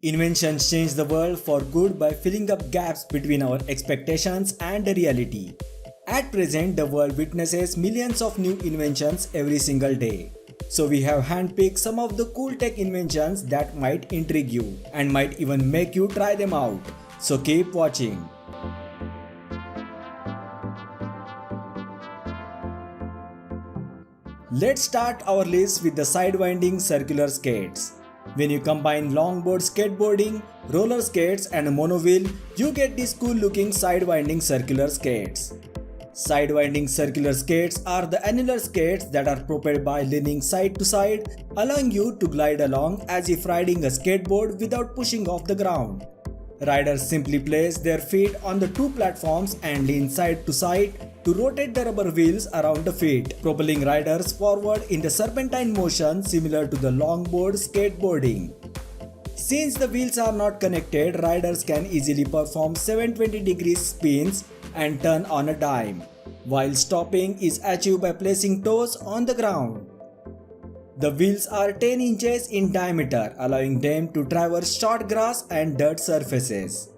Inventions change the world for good by filling up gaps between our expectations and the reality. At present, the world witnesses millions of new inventions every single day. So we have handpicked some of the cool tech inventions that might intrigue you and might even make you try them out. So keep watching. Let's start our list with the sidewinding circular skates. When you combine longboard skateboarding, roller skates and a monowheel, you get these cool looking sidewinding circular skates. Sidewinding circular skates are the annular skates that are propelled by leaning side to side, allowing you to glide along as if riding a skateboard without pushing off the ground. Riders simply place their feet on the two platforms and lean side to side to rotate the rubber wheels around the feet, propelling riders forward in the serpentine motion similar to the longboard skateboarding. Since the wheels are not connected, riders can easily perform 720-degree spins and turn on a dime, while stopping is achieved by placing toes on the ground. The wheels are 10 inches in diameter, allowing them to traverse short grass and dirt surfaces.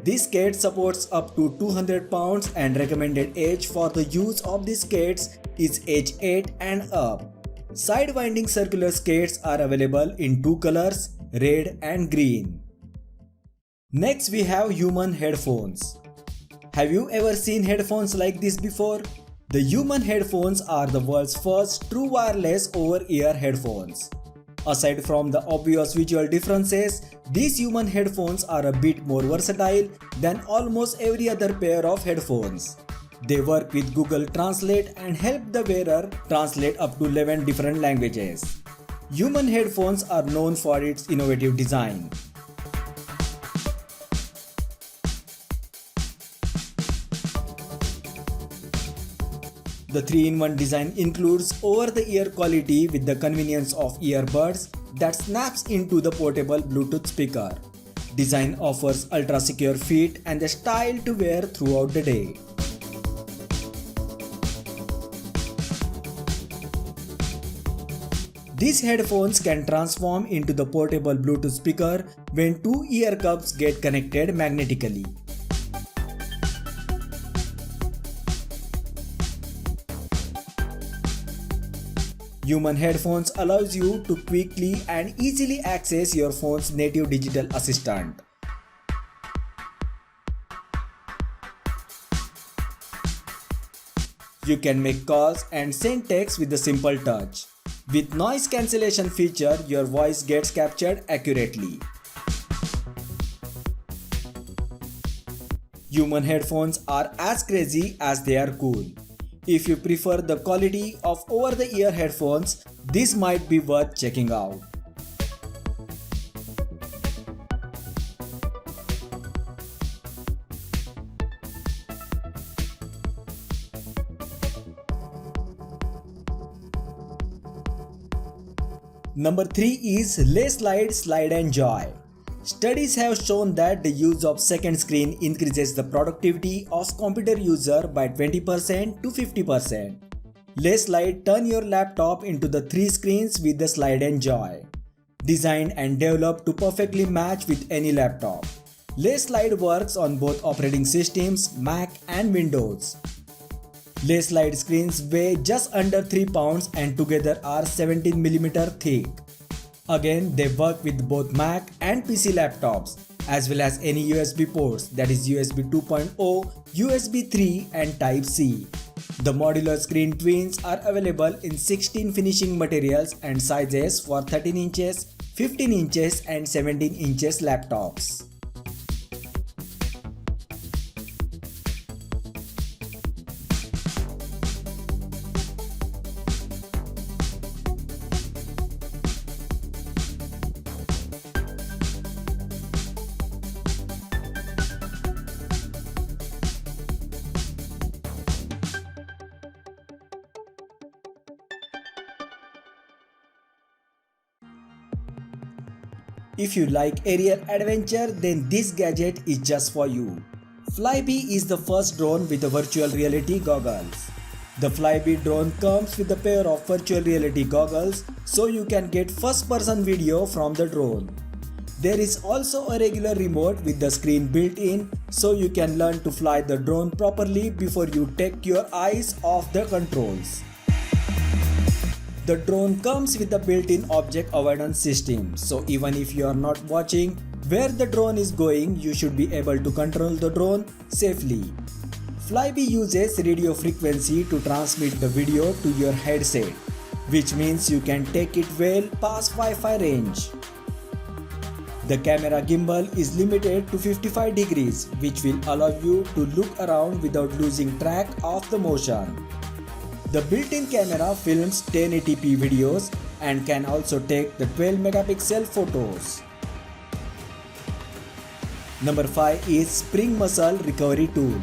This skate supports up to 200 pounds and recommended age for the use of these skates is age 8 and up. Sidewinding circular skates are available in two colors, red and green. Next we have human headphones. Have you ever seen headphones like this before? The human headphones are the world's first true wireless over-ear headphones. Aside from the obvious visual differences, these human headphones are a bit more versatile than almost every other pair of headphones. They work with Google Translate and help the wearer translate up to 11 different languages. Human headphones are known for its innovative design. The 3-in-1 design includes over-the-ear quality with the convenience of earbuds that snaps into the portable Bluetooth speaker. Design offers ultra-secure fit and the style to wear throughout the day. These headphones can transform into the portable Bluetooth speaker when two ear cups get connected magnetically. Human headphones allows you to quickly and easily access your phone's native digital assistant. You can make calls and send texts with a simple touch. With noise cancellation feature, your voice gets captured accurately. Human headphones are as crazy as they are cool. If you prefer the quality of over-the-ear headphones, this might be worth checking out. Number 3 is Lay Slide, Slide and Joy. Studies have shown that the use of second screen increases the productivity of computer user by 20% to 50%. Lay Slide turn your laptop into the 3 screens with the Slide and Joy. Designed and developed to perfectly match with any laptop. Lay Slide works on both operating systems, Mac and Windows. Lay Slide screens weigh just under 3 pounds and together are 17mm thick. Again, they work with both Mac and PC laptops as well as any USB ports, that is USB 2.0, USB 3 and Type-C. The modular screen twins are available in 16 finishing materials and sizes for 13 inches, 15 inches and 17 inches laptops. If you like aerial adventure, then this gadget is just for you. Flybe is the first drone with the virtual reality goggles. The Flybe drone comes with a pair of virtual reality goggles so you can get first-person video from the drone. There is also a regular remote with the screen built in, so you can learn to fly the drone properly before you take your eyes off the controls. The drone comes with a built-in object avoidance system, so even if you are not watching where the drone is going, you should be able to control the drone safely. Flybe uses radio frequency to transmit the video to your headset, which means you can take it well past Wi-Fi range. The camera gimbal is limited to 55 degrees, which will allow you to look around without losing track of the motion. The built-in camera films 1080p videos and can also take the 12 megapixel photos. Number 5 is Spring Muscle Recovery Tool.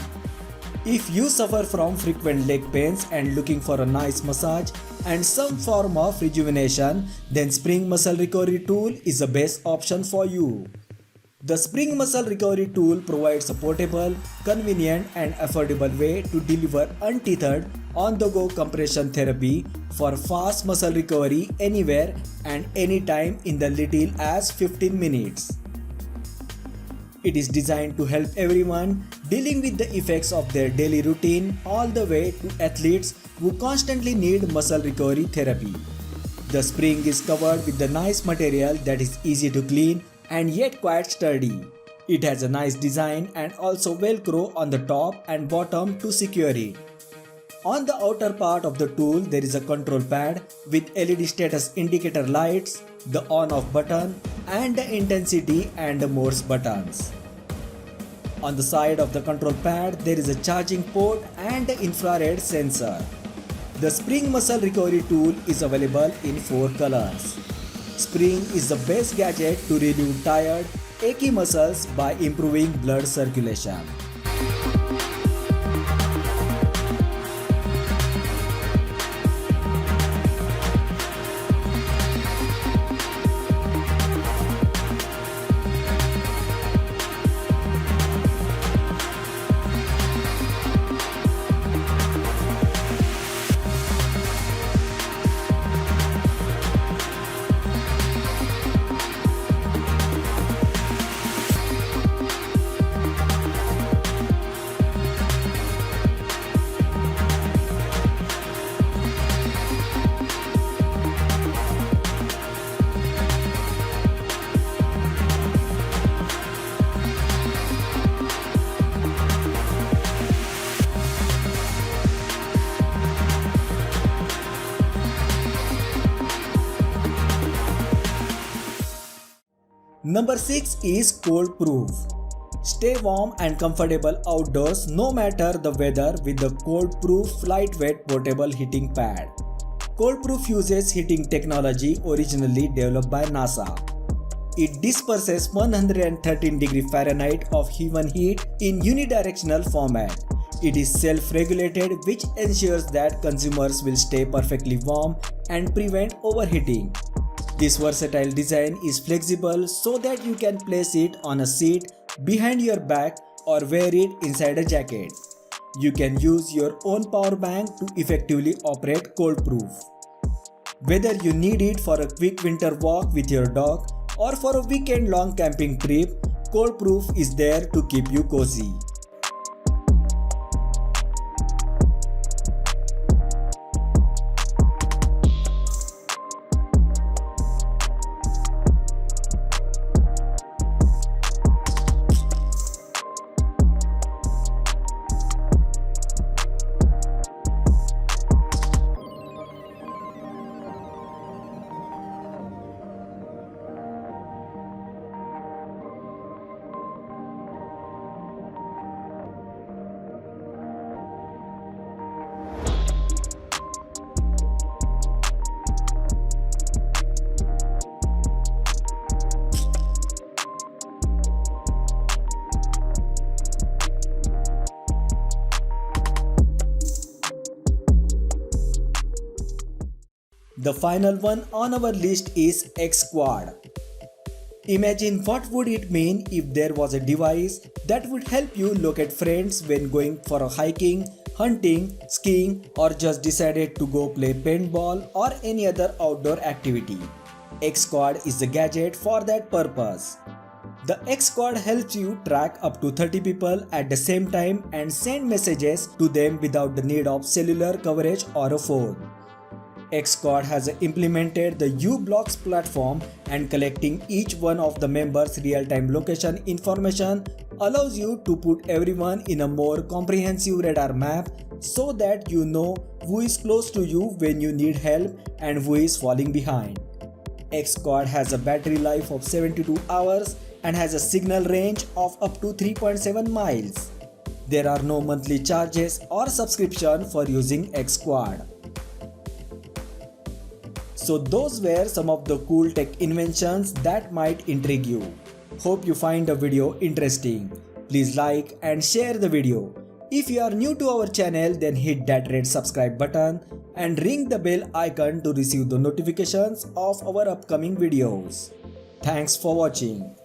If you suffer from frequent leg pains and looking for a nice massage and some form of rejuvenation, then Spring Muscle Recovery Tool is the best option for you. The Spring Muscle Recovery Tool provides a portable, convenient and affordable way to deliver untethered, on-the-go compression therapy for fast muscle recovery anywhere and anytime in the little as 15 minutes. It is designed to help everyone dealing with the effects of their daily routine all the way to athletes who constantly need muscle recovery therapy. The spring is covered with the nice material that is easy to clean and yet quite sturdy. It has a nice design and also Velcro on the top and bottom to secure it. On the outer part of the tool there is a control pad with LED status indicator lights, the on-off button and the intensity and the Morse buttons. On the side of the control pad there is a charging port and the infrared sensor. The Spring Muscle Recovery Tool is available in 4 colors. Spring is the best gadget to relieve tired, achy muscles by improving blood circulation. Number 6 is cold proof. Stay warm and comfortable outdoors no matter the weather with the cold proof lightweight portable heating pad. Cold proof uses heating technology originally developed by NASA. It disperses 113 degree Fahrenheit of human heat in unidirectional format. It is self-regulated, which ensures that consumers will stay perfectly warm and prevent overheating. This versatile design is flexible so that you can place it on a seat behind your back or wear it inside a jacket. You can use your own power bank to effectively operate cold proof. Whether you need it for a quick winter walk with your dog or for a weekend-long camping trip, cold proof is there to keep you cozy. The final one on our list is X-Squad. Imagine what would it mean if there was a device that would help you locate friends when going for a hiking, hunting, skiing or just decided to go play paintball or any other outdoor activity. X-Squad is the gadget for that purpose. The X Squad helps you track up to 30 people at the same time and send messages to them without the need of cellular coverage or a phone. X Squad has implemented the uBlocks platform, and collecting each one of the members' real-time location information allows you to put everyone in a more comprehensive radar map so that you know who is close to you when you need help and who is falling behind. X Squad has a battery life of 72 hours and has a signal range of up to 3.7 miles. There are no monthly charges or subscription for using X Squad. So those were some of the cool tech inventions that might intrigue you. Hope you find the video interesting. Please like and share the video. If you are new to our channel, then hit that red subscribe button and ring the bell icon to receive the notifications of our upcoming videos. Thanks for watching.